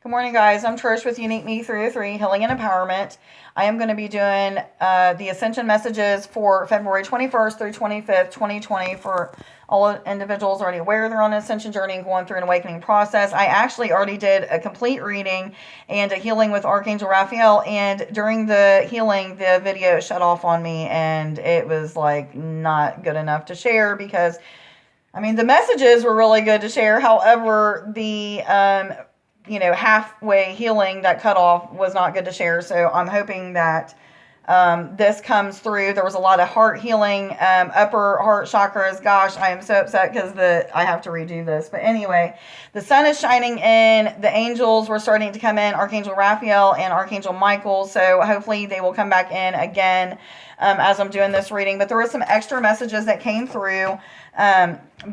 Good morning, guys. I'm Trish with Unique Me 303 Healing and Empowerment. I am going to be doing the Ascension messages for February 21st through 25th, 2020 for all individuals already aware they're on an Ascension Journey and going through an awakening process. I actually already did a complete reading and a healing with Archangel Raphael, and during the healing, the video shut off on me, and it was like not good enough to share because, I mean, the messages were really good to share. However, the halfway healing that cut off was not good to share. So I'm hoping that this comes through. There was a lot of heart healing, upper heart chakras. Gosh, I am so upset because I have to redo this. But anyway, the sun is shining in. The angels were starting to come in, Archangel Raphael and Archangel Michael. So hopefully they will come back in again as I'm doing this reading. But there were some extra messages that came through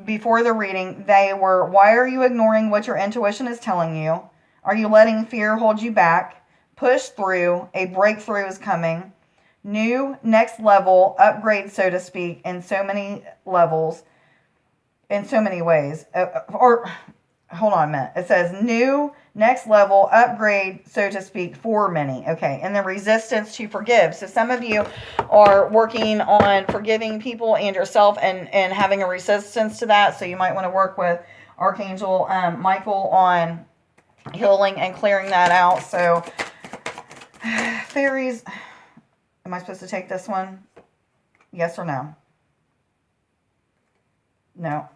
before the reading. They were, why are you ignoring what your intuition is telling you? Are you letting fear hold you back? Push through. A breakthrough is coming. New, next level, upgrade, so to speak, in so many levels, in so many ways. Hold on a minute. It says new, next level, upgrade, so to speak, for many. Okay, and the resistance to forgive. So some of you are working on forgiving people and yourself and having a resistance to that. So you might want to work with Archangel Michael on healing and clearing that out. So fairies, am I supposed to take this one? Yes or no? No.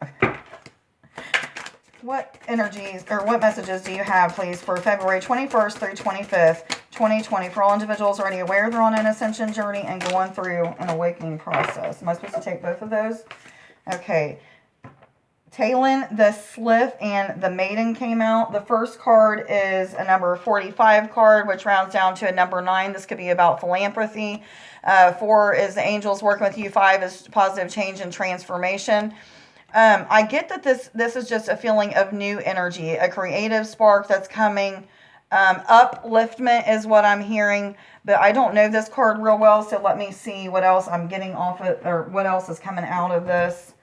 What energies or what messages do you have, please, for February 21st through 25th, 2020, for all individuals already aware they're on an ascension journey and going through an awakening process? Am I supposed to take both of those? Okay. Talon, the Sliff, and the Maiden came out. The first card is a number 45 card, which rounds down to a number 9. This could be about philanthropy. 4 is the angels working with you. 5 is positive change and transformation. I get that this is just a feeling of new energy, a creative spark that's coming. Upliftment is what I'm hearing, but I don't know this card real well, so let me see what else I'm getting off it, or what else is coming out of this.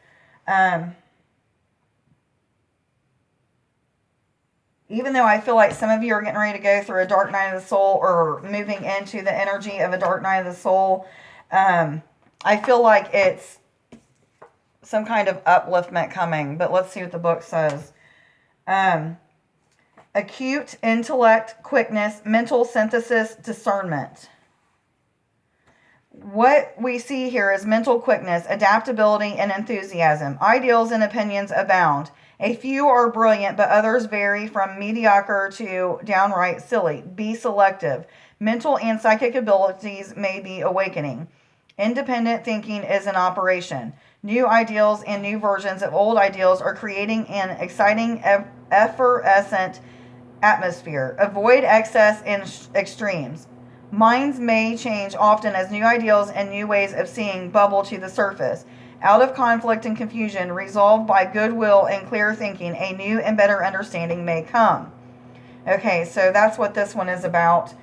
Even though I feel like some of you are getting ready to go through a dark night of the soul or moving into the energy of a dark night of the soul, I feel like it's some kind of upliftment coming. But let's see what the book says. Acute intellect, quickness, mental synthesis, discernment. What we see here is mental quickness, adaptability, and enthusiasm. Ideals and opinions abound. A few are brilliant, but others vary from mediocre to downright silly. Be selective. Mental and psychic abilities may be awakening. Independent thinking is in operation. New ideals and new versions of old ideals are creating an exciting, effervescent atmosphere. Avoid excess and extremes. Minds may change often as new ideals and new ways of seeing bubble to the surface. Out of conflict and confusion, resolved by goodwill and clear thinking, a new and better understanding may come. Okay, so that's what this one is about.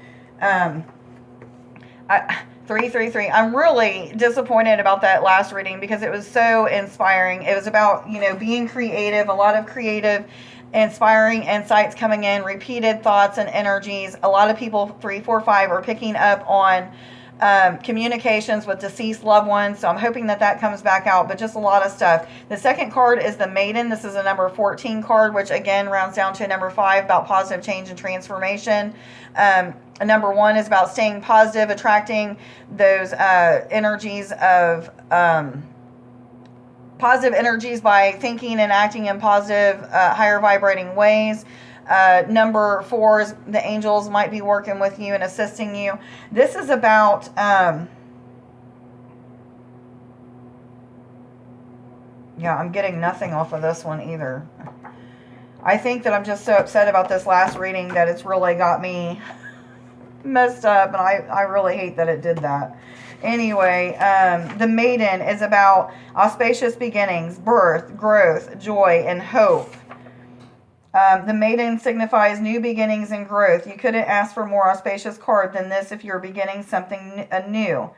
333. I'm really disappointed about that last reading because it was so inspiring. It was about, being creative, a lot of creative, inspiring insights coming in, repeated thoughts and energies. A lot of people, 3, 4, 5, are picking up on communications with deceased loved ones. So I'm hoping that comes back out, but just a lot of stuff. The second card is the Maiden. This is a number 14 card, which again rounds down to a number 5 about positive change and transformation. Number 1 is about staying positive, attracting those energies of positive energies by thinking and acting in positive, higher vibrating ways. Number 4 is the angels might be working with you and assisting you. This is about I'm getting nothing off of this one either. I think that I'm just so upset about this last reading that it's really got me messed up, and I really hate that it did that. Anyway, the Maiden is about auspicious beginnings, birth, growth, joy, and hope. The Maiden signifies new beginnings and growth. You couldn't ask for more auspicious card than this if you're beginning something new.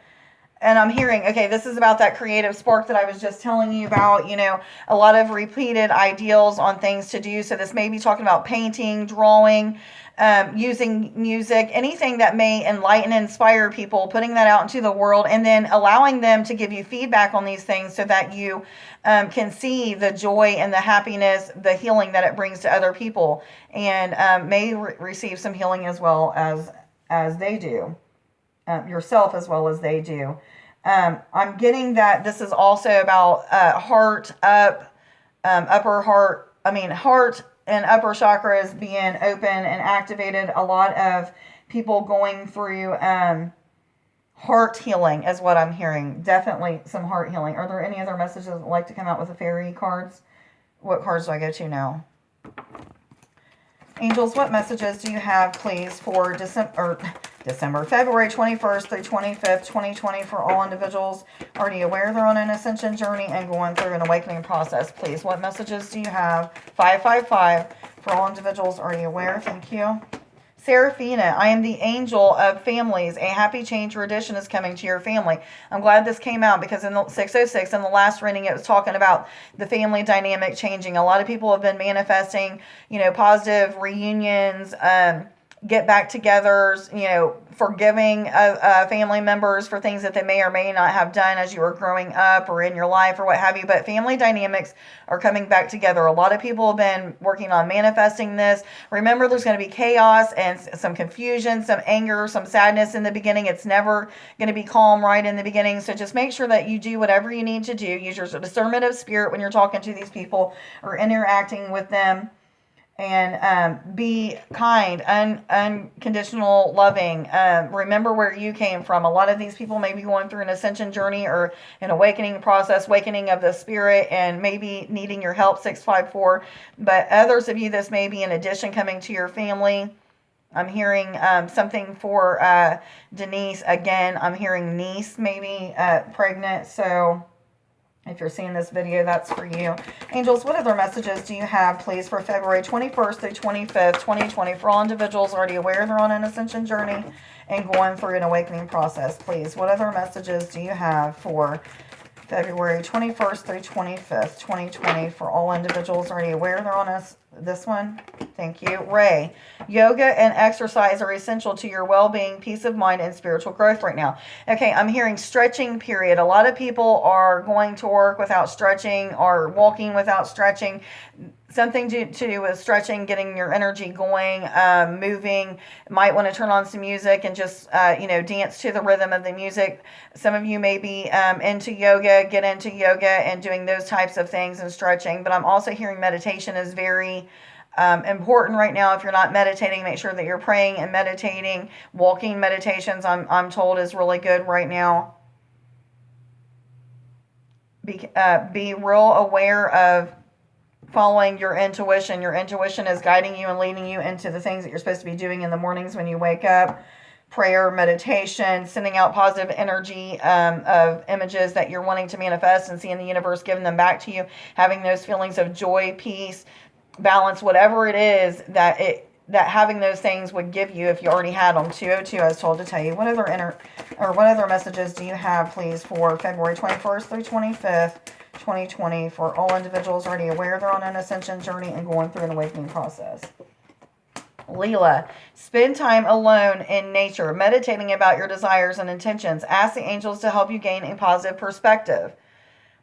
and I'm hearing, okay, this is about that creative spark that I was just telling you about, a lot of repeated ideals on things to do. So this may be talking about painting, drawing, using music, anything that may enlighten and inspire people, putting that out into the world, and then allowing them to give you feedback on these things so that you can see the joy and the happiness, the healing that it brings to other people, and may receive some healing as well as they do, yourself as well as they do. I'm getting that this is also about heart up, upper heart, heart and upper chakras being open and activated. A lot of people going through heart healing is what I'm hearing. Definitely some heart healing. Are there any other messages that would like to come out with the fairy cards? What cards do I go to now? Angels, what messages do you have, please, for February 21st through 25th, 2020 for all individuals already aware they're on an ascension journey and going through an awakening process, please? What messages do you have? 555 for all individuals already aware. Thank you. Seraphina, I am the angel of families. A happy change or addition is coming to your family. I'm glad this came out because in the 606, in the last reading, it was talking about the family dynamic changing. A lot of people have been manifesting, positive reunions, get back togethers, forgiving family members for things that they may or may not have done as you were growing up or in your life or what have you. But family dynamics are coming back together. A lot of people have been working on manifesting this. Remember, there's going to be chaos and some confusion, some anger, some sadness in the beginning. It's never going to be calm right in the beginning. So just make sure that you do whatever you need to do. Use your discernment of spirit when you're talking to these people or interacting with them. And be kind, unconditional, loving. Remember where you came from. A lot of these people may be going through an ascension journey or an awakening process, awakening of the spirit, and maybe needing your help, 654. But others of you, this may be an addition coming to your family. I'm hearing something for Denise. Again, I'm hearing niece, maybe pregnant. So if you're seeing this video, that's for you. Angels, what other messages do you have, please, for February 21st through 25th, 2020, for all individuals already aware they're on an ascension journey and going through an awakening process, please? What other messages do you have for February 21st through 25th, 2020, for all individuals already aware they're on this one? Thank you. Ray, yoga and exercise are essential to your well-being, peace of mind, and spiritual growth right now. Okay, I'm hearing stretching period. A lot of people are going to work without stretching or walking without stretching. Something to do with stretching, getting your energy going, moving. Might want to turn on some music and just, dance to the rhythm of the music. Some of you may be into yoga, get into yoga and doing those types of things and stretching. But I'm also hearing meditation is very important right now. If you're not meditating, make sure that you're praying and meditating. Walking meditations, I'm told, is really good right now. Be real aware of following your intuition. Your intuition is guiding you and leading you into the things that you're supposed to be doing in the mornings when you wake up. Prayer, meditation, sending out positive energy of images that you're wanting to manifest and seeing the universe giving them back to you. Having those feelings of joy, peace, balance, whatever it is that having those things would give you if you already had them. 202, I was told to tell you. What other messages do you have, please, for February 21st through 25th, 2020, for all individuals already aware they're on an ascension journey and going through an awakening process? Leela, spend time alone in nature, meditating about your desires and intentions. Ask the angels to help you gain a positive perspective.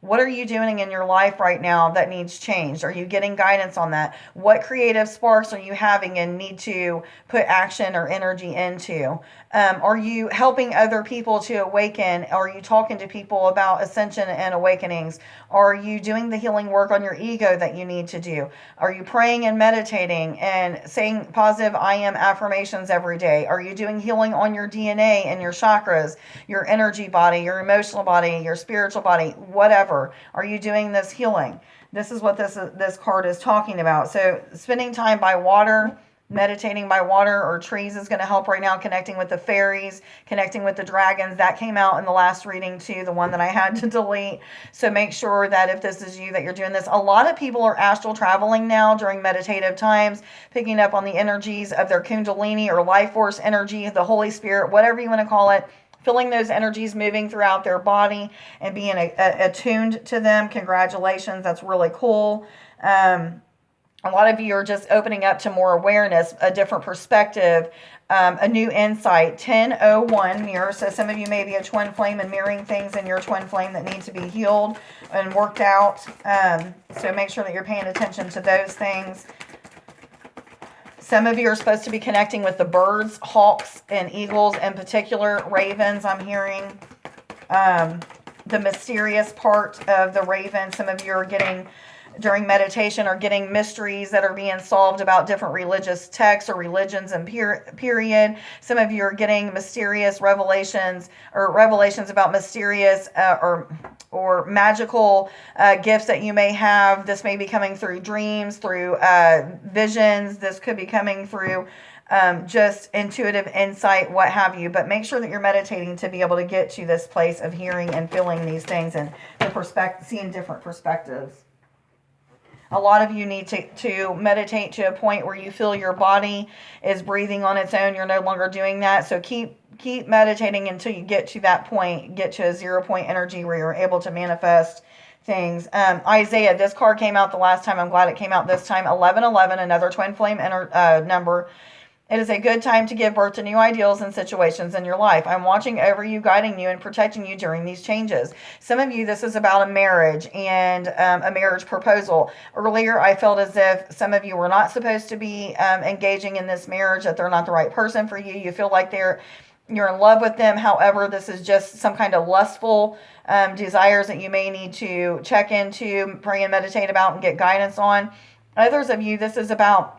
What are you doing in your life right now that needs change? Are you getting guidance on that? What creative sparks are you having and need to put action or energy into? Are you helping other people to awaken? Are you talking to people about ascension and awakenings? Are you doing the healing work on your ego that you need to do? Are you praying and meditating and saying positive I am affirmations every day? Are you doing healing on your DNA and your chakras, your energy body, your emotional body, your spiritual body, whatever? Are you doing this healing? This is what this card is talking about. So spending time by water, meditating by water or trees is going to help right now. Connecting with the fairies, connecting with the dragons. That came out in the last reading too, the one that I had to delete. So make sure that if this is you, that you're doing this. A lot of people are astral traveling now during meditative times, picking up on the energies of their kundalini or life force energy, the Holy Spirit, whatever you want to call it, feeling those energies moving throughout their body and being attuned to them. Congratulations. That's really cool. A lot of you are just opening up to more awareness, a different perspective, a new insight. 1001 mirror. So some of you may be a twin flame and mirroring things in your twin flame that need to be healed and worked out. So make sure that you're paying attention to those things. Some of you are supposed to be connecting with the birds, hawks, and eagles in particular. Ravens, I'm hearing. The mysterious part of the raven. Some of you are getting, during meditation, are getting mysteries that are being solved about different religious texts or religions and period. Some of you are getting mysterious revelations or revelations about mysterious or magical gifts that you may have. This may be coming through dreams, through visions. This could be coming through just intuitive insight, what have you. But make sure that you're meditating to be able to get to this place of hearing and feeling these things and seeing different perspectives. A lot of you need to meditate to a point where you feel your body is breathing on its own. You're no longer doing that. So keep meditating until you get to that point, get to a 0 point energy where you're able to manifest things. Isaiah, this card came out the last time. I'm glad it came out this time. 1111, another twin flame number. It is a good time to give birth to new ideals and situations in your life. I'm watching over you, guiding you, and protecting you during these changes. Some of you, this is about a marriage and a marriage proposal. Earlier, I felt as if some of you were not supposed to be engaging in this marriage, that they're not the right person for you. You feel like you're in love with them. However, this is just some kind of lustful desires that you may need to check into, pray and meditate about, and get guidance on. Others of you, this is about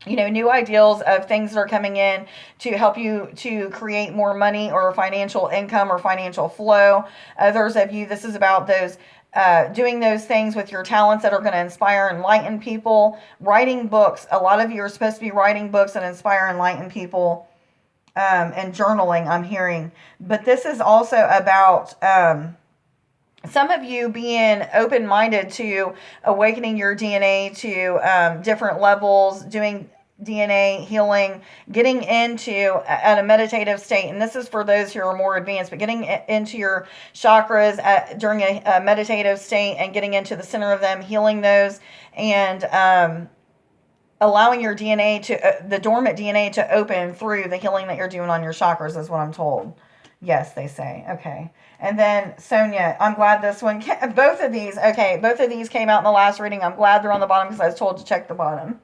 new ideals of things that are coming in to help you to create more money or financial income or financial flow. Others of you, this is about those doing those things with your talents that are going to inspire and enlighten people. Writing books. A lot of you are supposed to be writing books that inspire and enlighten people. And journaling, I'm hearing. But this is also about some of you being open-minded to awakening your DNA to different levels, doing DNA healing, getting into at a meditative state. And this is for those who are more advanced, but getting into your chakras during a meditative state and getting into the center of them, healing those, and allowing your DNA to, the dormant DNA to open through the healing that you're doing on your chakras is what I'm told. Yes, they say. Okay. And then Sonia, I'm glad this one, both of these came out in the last reading. I'm glad they're on the bottom because I was told to check the bottom.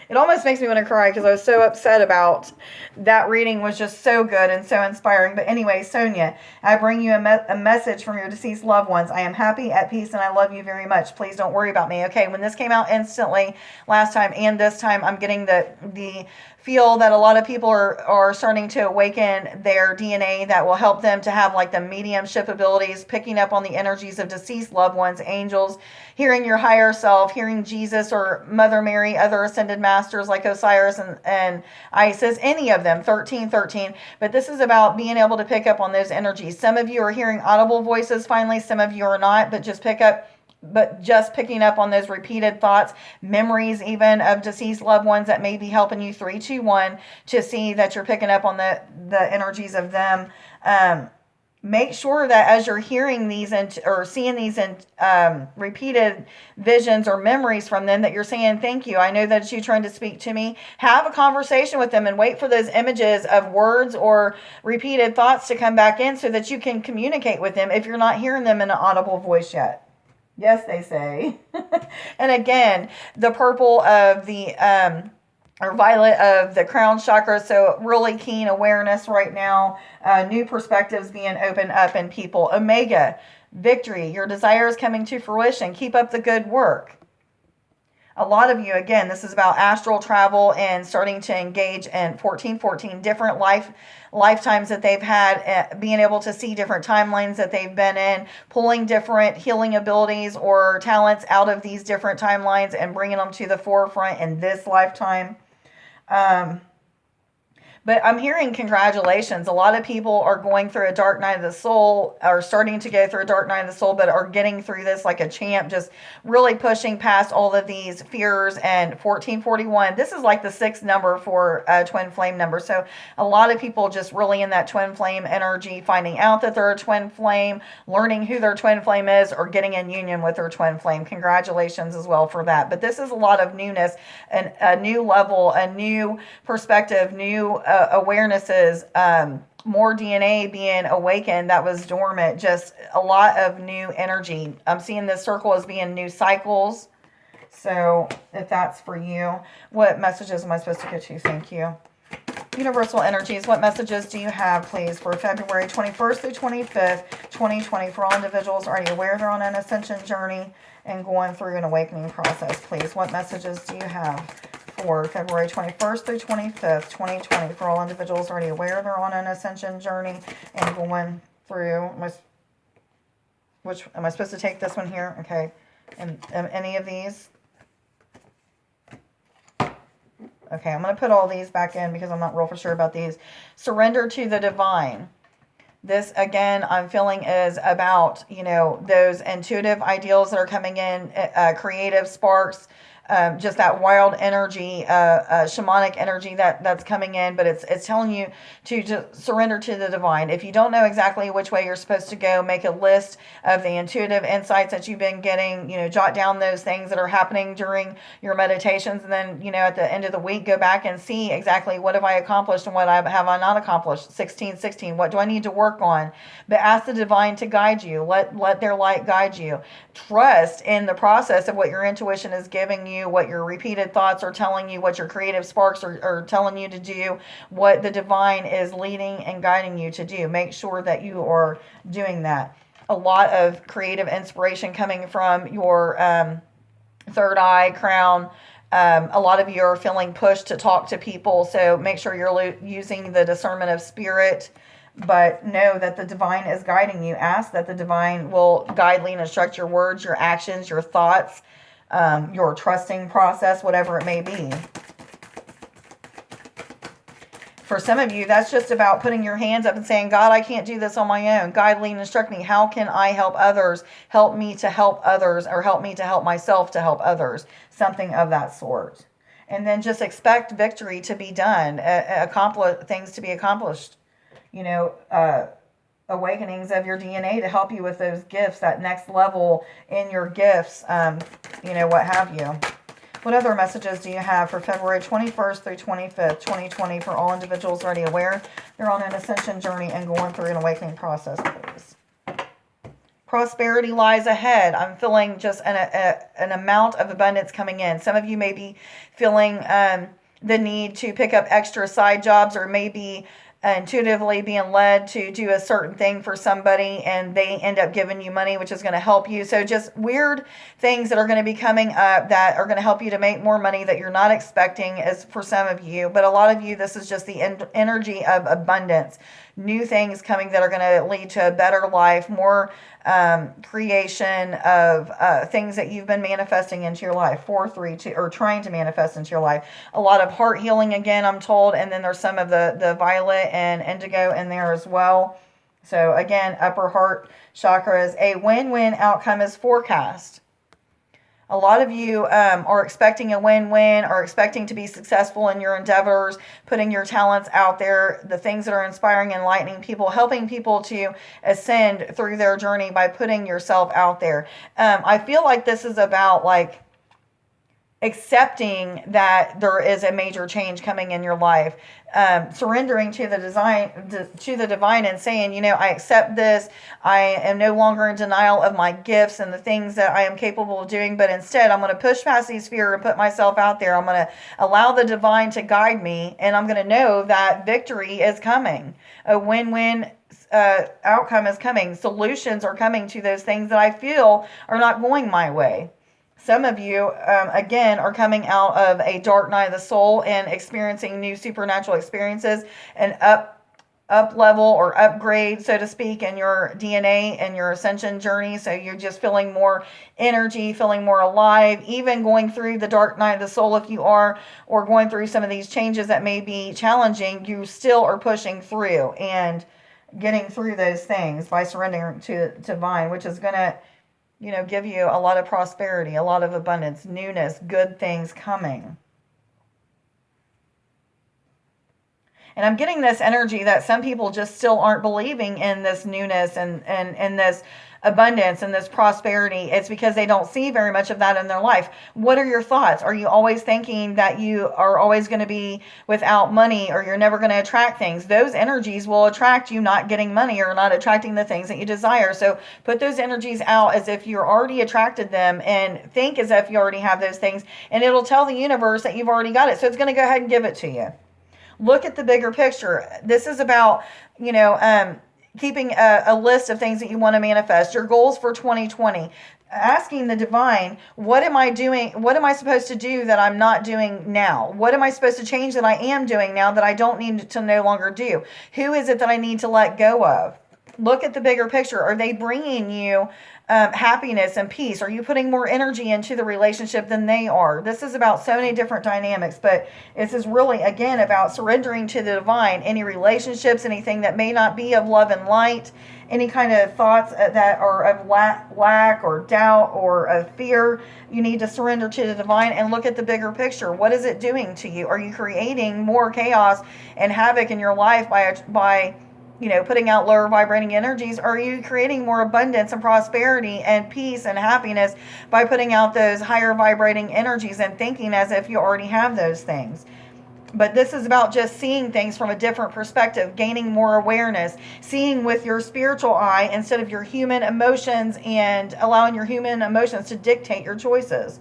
It almost makes me want to cry because I was so upset about that reading. Was just so good and so inspiring. But anyway, Sonia, I bring you a message from your deceased loved ones. I am happy, at peace, and I love you very much. Please don't worry about me. Okay, when this came out instantly last time and this time, I'm getting the feel that a lot of people are starting to awaken their DNA that will help them to have like the mediumship abilities, picking up on the energies of deceased loved ones, angels, hearing your higher self, hearing Jesus or Mother Mary, other ascended masters like Osiris and Isis, any of them, 1313. But this is about being able to pick up on those energies. Some of you are hearing audible voices finally, some of you are not, but just picking up on those repeated thoughts, memories even of deceased loved ones that may be helping you. 321 to see that you're picking up on the energies of them. Make sure that as you're hearing these or seeing these repeated visions or memories from them, that you're saying, thank you. I know that it's you trying to speak to me. Have a conversation with them and wait for those images of words or repeated thoughts to come back in so that you can communicate with them if you're not hearing them in an audible voice yet. Yes, they say. And again, the purple of the, or violet of the crown chakra. So really keen awareness right now. New perspectives being opened up in people. Omega, victory. Your desires coming to fruition. Keep up the good work. A lot of you, again, this is about astral travel and starting to engage in 1414 different lifetimes that they've had, being able to see different timelines that they've been in, pulling different healing abilities or talents out of these different timelines and bringing them to the forefront in this lifetime. But But I'm hearing congratulations. A lot of people are going through a dark night of the soul, are starting to go through a dark night of the soul, but are getting through this like a champ, just really pushing past all of these fears. And 1441, this is like the sixth number for a twin flame number. So a lot of people just really in that twin flame energy, finding out that they're a twin flame, learning who their twin flame is, or getting in union with their twin flame. Congratulations as well for that. But this is a lot of newness and a new level, a new perspective, new awarenesses, more DNA being awakened that was dormant, just a lot of new energy. I'm seeing this circle as being new cycles. So if that's for you, what messages am I supposed to get you? Thank you. Universal energies, what messages do you have, please, for February 21st through 25th, 2020, for all individuals already aware they're on an ascension journey and going through an awakening process, please? What messages do you have for February 21st through 25th, 2020, for all individuals already aware they're on an ascension journey and going through, which, am I supposed to take this one here? Okay. And any of these? Okay, I'm going to put all these back in because I'm not real for sure about these. Surrender to the divine. This, again, I'm feeling is about, those intuitive ideals that are coming in, creative sparks, just that wild energy, shamanic energy that's coming in, but it's telling you to just surrender to the divine. If you don't know exactly which way you're supposed to go, make a list of the intuitive insights that you've been getting, jot down those things that are happening during your meditations, and then, at the end of the week, go back and see exactly what have I accomplished and what have I not accomplished. 16, what do I need to work on? But ask the divine to guide you. Let their light guide you. Trust in the process of what your intuition is giving you, what your repeated thoughts are telling you, what your creative sparks are telling you to do, what the divine is leading and guiding you to do. Make sure that you are doing that. A lot of creative inspiration coming from your third eye, crown. A lot of you are feeling pushed to talk to people, so make sure you're using the discernment of spirit. But know that the divine is guiding you. Ask that the divine will guide, lead, and instruct your words, your actions, your thoughts, your trusting process, whatever it may be. For some of you, that's just about putting your hands up and saying, God, I can't do this on my own. Guide, lead, and instruct me. How can I help others? Help me to help others, or help me to help myself to help others. Something of that sort. And then just expect victory to be done, things to be accomplished. Awakenings of your DNA to help you with those gifts, that next level in your gifts, what have you. What other messages do you have for February 21st through 25th, 2020, for all individuals already aware they're on an ascension journey and going through an awakening process, please? Prosperity lies ahead. I'm feeling just an amount of abundance coming in. Some of you may be feeling the need to pick up extra side jobs, or maybe intuitively being led to do a certain thing for somebody and they end up giving you money, which is going to help you. So just weird things that are going to be coming up that are going to help you to make more money that you're not expecting, as for some of you. But a lot of you, this is just the energy of abundance. New things coming that are going to lead to a better life, more creation of things that you've been manifesting into your life, 432, or trying to manifest into your life. A lot of heart healing again, I'm told, and then there's some of the violet and indigo in there as well. So again, upper heart chakras, a win-win outcome is forecast. A lot of you are expecting a win-win, or expecting to be successful in your endeavors, putting your talents out there, the things that are inspiring, enlightening people, helping people to ascend through their journey by putting yourself out there. I feel like this is about accepting that there is a major change coming in your life, surrendering to the divine and saying, I accept this. I am no longer in denial of my gifts and the things that I am capable of doing, but instead I'm going to push past these fears and put myself out there. I'm going to allow the divine to guide me, and I'm going to know that victory is coming. A win-win outcome is coming. Solutions are coming to those things that I feel are not going my way. Some of you, again, are coming out of a dark night of the soul and experiencing new supernatural experiences and up level or upgrade, so to speak, in your DNA and your ascension journey. So you're just feeling more energy, feeling more alive, even going through the dark night of the soul if you are, or going through some of these changes that may be challenging, you still are pushing through and getting through those things by surrendering to divine, which is going to, give you a lot of prosperity, a lot of abundance, newness, good things coming. And I'm getting this energy that some people just still aren't believing in this newness and this abundance and this prosperity. It's because they don't see very much of that in their life. What are your thoughts? Are you always thinking that you are always going to be without money, or you're never going to attract things? Those energies will attract you not getting money or not attracting the things that you desire. So put those energies out as if you're already attracted them, and think as if you already have those things, and it'll tell the universe that you've already got it. So it's going to go ahead and give it to you. Look at the bigger picture. This is about, keeping a list of things that you want to manifest, your goals for 2020. Asking the divine, what am I doing? What am I supposed to do that I'm not doing now? What am I supposed to change that I am doing now that I don't need to no longer do? Who is it that I need to let go of? Look at the bigger picture. Are they bringing you happiness and peace? Are you putting more energy into the relationship than they are? This is about so many different dynamics, but this is really, again, about surrendering to the divine. Any relationships, anything that may not be of love and light, any kind of thoughts that are of lack or doubt or of fear, you need to surrender to the divine and look at the bigger picture. What is it doing to you? Are you creating more chaos and havoc in your life by putting out lower vibrating energies? Or are you creating more abundance and prosperity and peace and happiness by putting out those higher vibrating energies and thinking as if you already have those things? But this is about just seeing things from a different perspective, gaining more awareness, seeing with your spiritual eye instead of your human emotions, and allowing your human emotions to dictate your choices.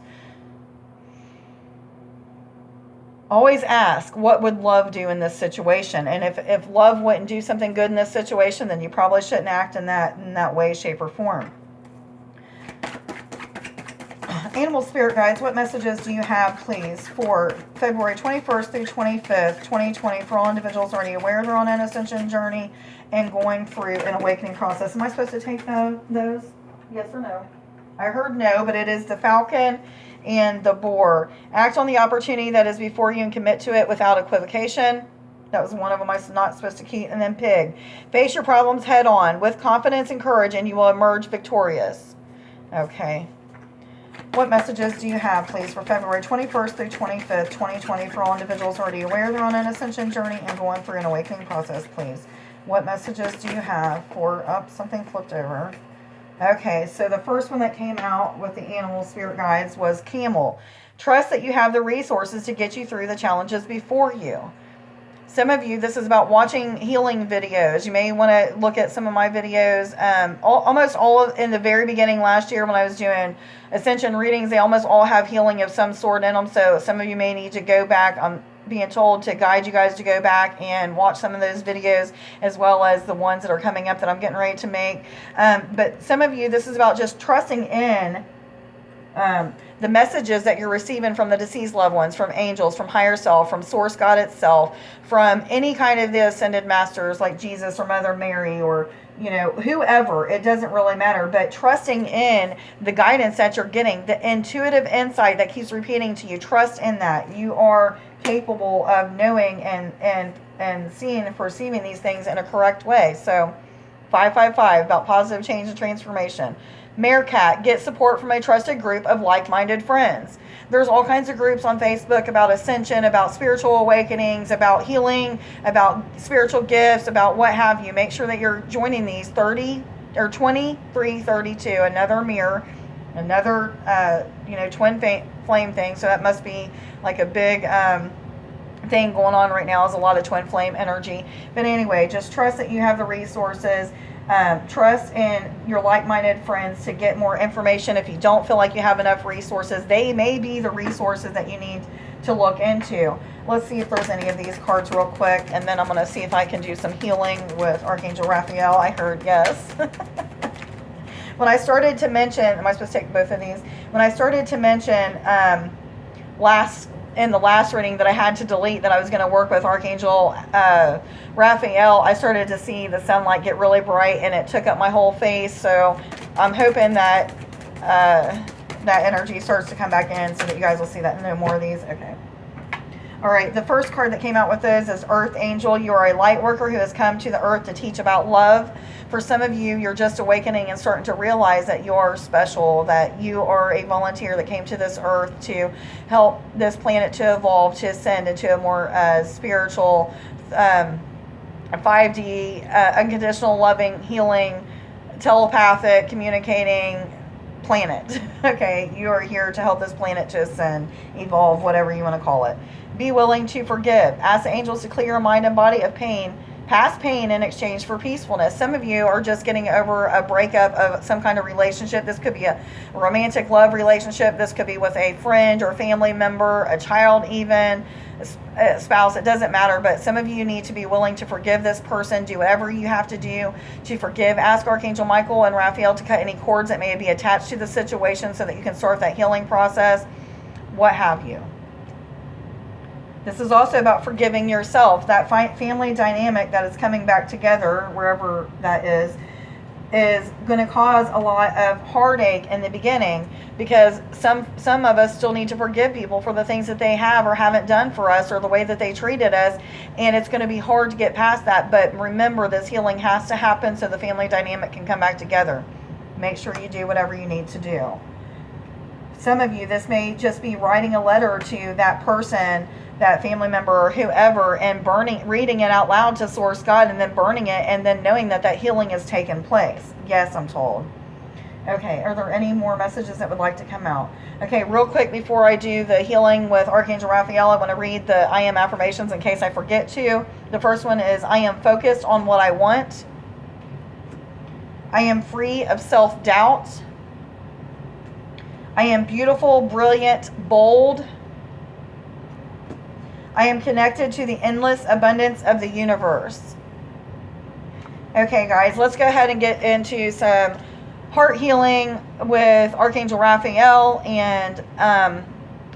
Always ask, what would love do in this situation? And if love wouldn't do something good in this situation, then you probably shouldn't act in that way, shape, or form. Animal spirit guides, what messages do you have, please, for February 21st through 25th, 2020, for all individuals already aware they're on an ascension journey and going through an awakening process? Am I supposed to take those? Yes or no? I heard no, but it is the falcon and the boar. Act on the opportunity that is before you and commit to it without equivocation. That was one of them I'm not supposed to keep. And then pig. Face your problems head on with confidence and courage, and you will emerge victorious. Okay. What messages do you have, please, for February 21st through 25th, 2020, for all individuals already aware they're on an ascension journey and going through an awakening process, please? What messages do you have for... something flipped over. Okay, so the first one that came out with the animal spirit guides was camel. Trust that you have the resources to get you through the challenges before you. Some of you, this is about watching healing videos. You may want to look at some of my videos. Almost all in the very beginning last year when I was doing Ascension readings, they almost all have healing of some sort in them. So some of you may need to go back. I'm being told to guide you guys to go back and watch some of those videos, as well as the ones that are coming up that I'm getting ready to make. But some of you, this is about just trusting in the messages that you're receiving from the deceased loved ones, from angels, from higher self, from source God itself, from any kind of the ascended masters like Jesus or Mother Mary or whoever. It doesn't really matter, but trusting in the guidance that you're getting, the intuitive insight that keeps repeating to you. Trust in that. You are capable of knowing and seeing and perceiving these things in a correct way. So 555 about positive change and transformation. Meerkat, get support from a trusted group of like-minded friends. There's all kinds of groups on Facebook about ascension, about spiritual awakenings, about healing, about spiritual gifts, about what have you. Make sure that you're joining these 2332, another mirror, another twin flame thing. So that must be like a big thing going on right now, is a lot of twin flame energy. But anyway, just trust that you have the resources. Trust in your like-minded friends to get more information. If you don't feel like you have enough resources, they may be the resources that you need to look into. Let's see if there's any of these cards real quick, and then I'm going to see if I can do some healing with Archangel Raphael. I heard yes. When I started to mention, am I supposed to take both of these? When I started to mention last in the last reading that I had to delete, that I was going to work with Archangel Raphael, I started to see the sunlight get really bright and it took up my whole face. So I'm hoping that that energy starts to come back in so that you guys will see that. No more of these. Okay. All right. The first card that came out with those is Earth Angel. You are a light worker who has come to the earth to teach about love. For some of you, you're just awakening and starting to realize that you're special, that you are a volunteer that came to this earth to help this planet to evolve, to ascend into a more spiritual, 5D, unconditional, loving, healing, telepathic, communicating planet. Okay, you are here to help this planet to ascend, evolve, whatever you want to call it. Be willing to forgive. Ask the angels to clear your mind and body of pain, past pain, in exchange for peacefulness. Some of you are just getting over a breakup of some kind of relationship. This could be a romantic love relationship. This could be with a friend or family member, a child even, a spouse. It doesn't matter, but some of you need to be willing to forgive this person. Do whatever you have to do to forgive. Ask Archangel Michael and Raphael to cut any cords that may be attached to the situation so that you can start that healing process, what have you. This is also about forgiving yourself. That family dynamic that is coming back together, wherever that is going to cause a lot of heartache in the beginning, because some of us still need to forgive people for the things that they have or haven't done for us, or the way that they treated us, and it's going to be hard to get past that. But remember, this healing has to happen so the family dynamic can come back together. Make sure you do whatever you need to do. Some of you, this may just be writing a letter to that person, that family member or whoever, and reading it out loud to Source God, and then burning it, and then knowing that that healing has taken place. Yes, I'm told. Okay, are there any more messages that would like to come out? Okay, real quick before I do the healing with Archangel Raphael, I want to read the I am affirmations in case I forget to. The first one is, I am focused on what I want. I am free of self-doubt. I am beautiful, brilliant, bold. I am connected to the endless abundance of the universe. Okay, guys, let's go ahead and get into some heart healing with Archangel Raphael. And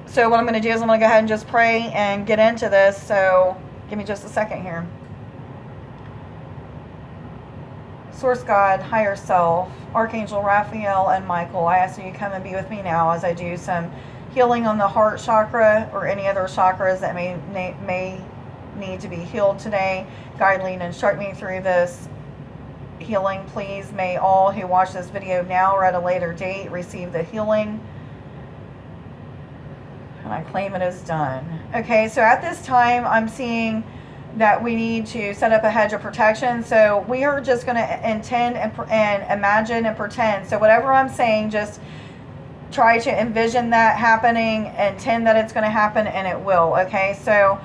so what I'm going to do is I'm going to go ahead and just pray and get into this. So give me just a second here. Source God, higher self, Archangel Raphael and Michael, I ask that you come and be with me now as I do some healing on the heart chakra or any other chakras that may need to be healed today. Guide, lead, and instruct me through this healing. Please, may all who watch this video now or at a later date receive the healing. And I claim it is done. Okay, so at this time, I'm seeing that we need to set up a hedge of protection. So we are just going to intend and imagine and pretend. So whatever I'm saying, just try to envision that happening, intend that it's going to happen, and it will. Okay, so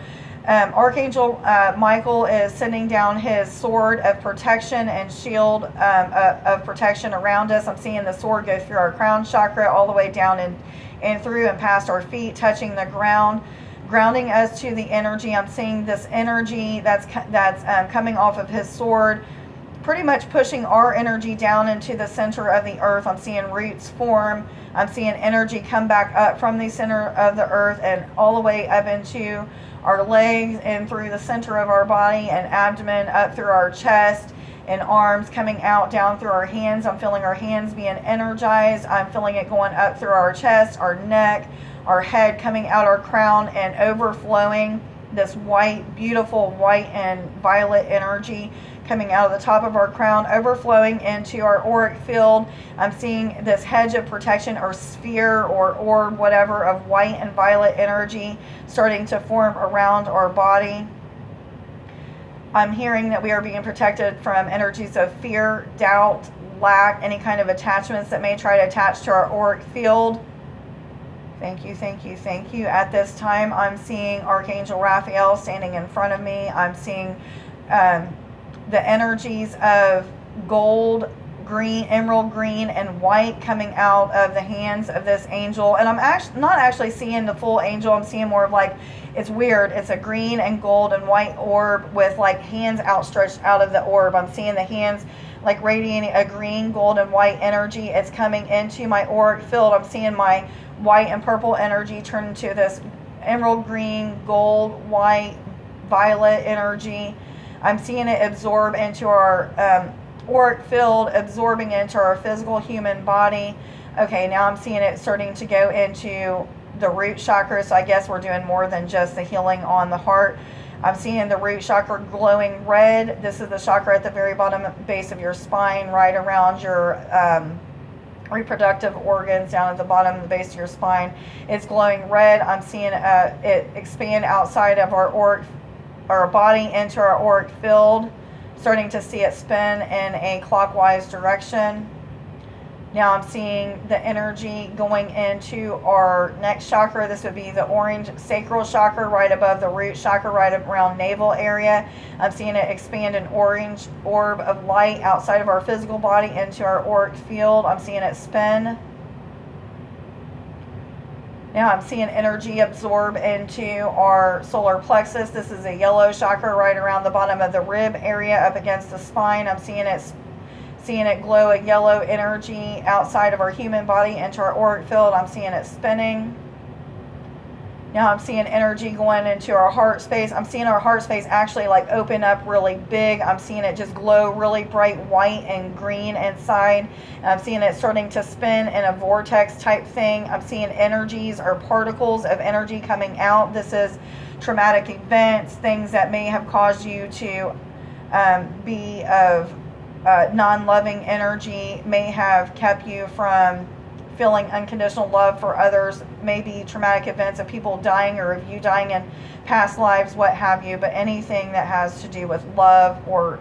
Archangel Michael is sending down his sword of protection and shield of protection around us. I'm seeing the sword go through our crown chakra all the way down and through and past our feet, touching the ground, grounding us to the energy. I'm seeing this energy that's coming off of his sword, pretty much pushing our energy down into the center of the earth. I'm seeing roots form. I'm seeing energy come back up from the center of the earth and all the way up into our legs and through the center of our body and abdomen, up through our chest and arms, coming out down through our hands. I'm feeling our hands being energized. I'm feeling it going up through our chest, our neck, our head, coming out our crown and overflowing this white, beautiful white and violet energy coming out of the top of our crown, overflowing into our auric field. I'm seeing this hedge of protection or sphere or orb, whatever, of white and violet energy starting to form around our body. I'm hearing that we are being protected from energies of fear, doubt, lack, any kind of attachments that may try to attach to our auric field. Thank you, thank you, thank you. At this time, I'm seeing Archangel Raphael standing in front of me. I'm seeing the energies of gold, green, emerald green, and white coming out of the hands of this angel. And I'm not actually seeing the full angel. I'm seeing more of like, it's weird. It's a green and gold and white orb with like hands outstretched out of the orb. I'm seeing the hands like radiating a green, gold, and white energy. It's coming into my auric field. I'm seeing my white and purple energy turn into this emerald green, gold, white, violet energy. I'm seeing it absorb into our auric field, absorbing into our physical human body. Okay, now I'm seeing it starting to go into the root chakra, so I guess we're doing more than just the healing on the heart. I'm seeing the root chakra glowing red. This is the chakra at the very bottom base of your spine, right around your reproductive organs, down at the bottom of the base of your spine. It's glowing red. I'm seeing it expand outside of our body into our auric field, starting to see it spin in a clockwise direction. Now I'm seeing the energy going into our next chakra. This would be the orange sacral chakra, right above the root chakra, right around navel area. I'm seeing it expand an orange orb of light outside of our physical body into our auric field. I'm seeing it spin. Now I'm seeing energy absorb into our solar plexus. This is a yellow chakra right around the bottom of the rib area up against the spine. I'm seeing it glow a yellow energy outside of our human body into our auric field. I'm seeing it spinning. Now I'm seeing energy going into our heart space. I'm seeing our heart space actually like open up really big. I'm seeing it just glow really bright white and green inside. I'm seeing it starting to spin in a vortex type thing. I'm seeing energies or particles of energy coming out. This is traumatic events, things that may have caused you to be of non-loving energy, may have kept you from feeling unconditional love for others, maybe traumatic events of people dying or of you dying in past lives, what have you, but anything that has to do with love or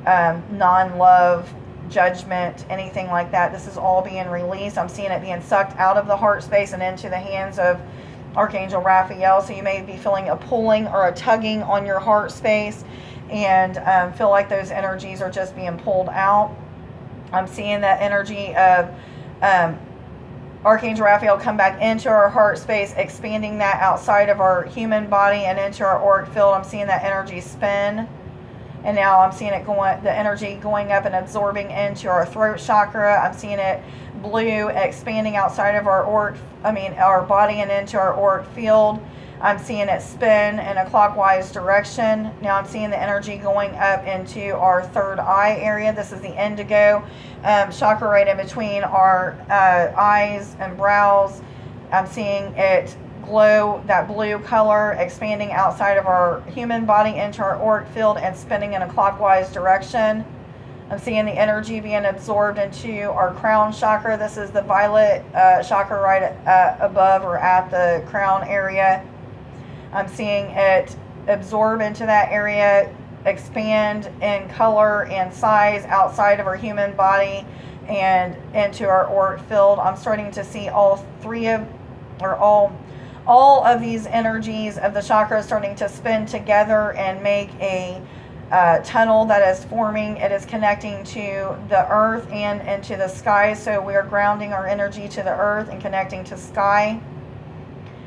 non-love, judgment, anything like that, this is all being released. I'm seeing it being sucked out of the heart space and into the hands of Archangel Raphael. So you may be feeling a pulling or a tugging on your heart space and feel like those energies are just being pulled out. I'm seeing that energy of Archangel Raphael come back into our heart space, expanding that outside of our human body and into our auric field. I'm seeing that energy spin. And now I'm seeing it the energy going up and absorbing into our throat chakra. I'm seeing it blue, expanding outside of our body and into our auric field. I'm seeing it spin in a clockwise direction. Now I'm seeing the energy going up into our third eye area. This is the indigo chakra right in between our eyes and brows. I'm seeing it glow that blue color, expanding outside of our human body into our auric field and spinning in a clockwise direction. I'm seeing the energy being absorbed into our crown chakra. This is the violet chakra right above or at the crown area. I'm seeing it absorb into that area, expand in color and size outside of our human body and into our auric field. I'm starting to see all of these energies of the chakras starting to spin together and make a tunnel that is forming. It is connecting to the earth and into the sky. So we are grounding our energy to the earth and connecting to sky.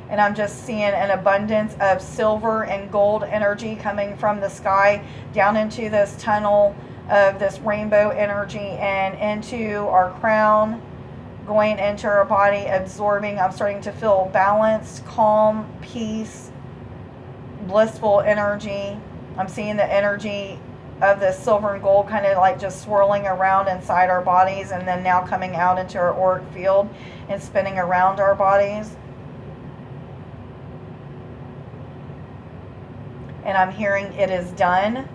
And I'm just seeing an abundance of silver and gold energy coming from the sky down into this tunnel of this rainbow energy and into our crown, going into our body, absorbing. I'm starting to feel balanced, calm, peace, blissful energy. I'm seeing the energy of this silver and gold kind of like just swirling around inside our bodies and then now coming out into our auric field and spinning around our bodies. And I'm hearing it is done.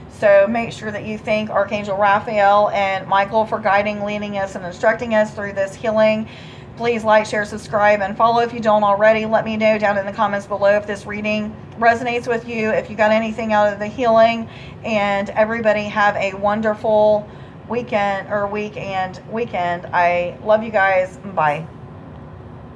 So make sure that you thank Archangel Raphael and Michael for guiding, leading us, and instructing us through this healing. Please like, share, subscribe, and follow if you don't already. Let me know down in the comments below if this reading resonates with you, if you got anything out of the healing. And everybody have a wonderful weekend. I love you guys. Bye.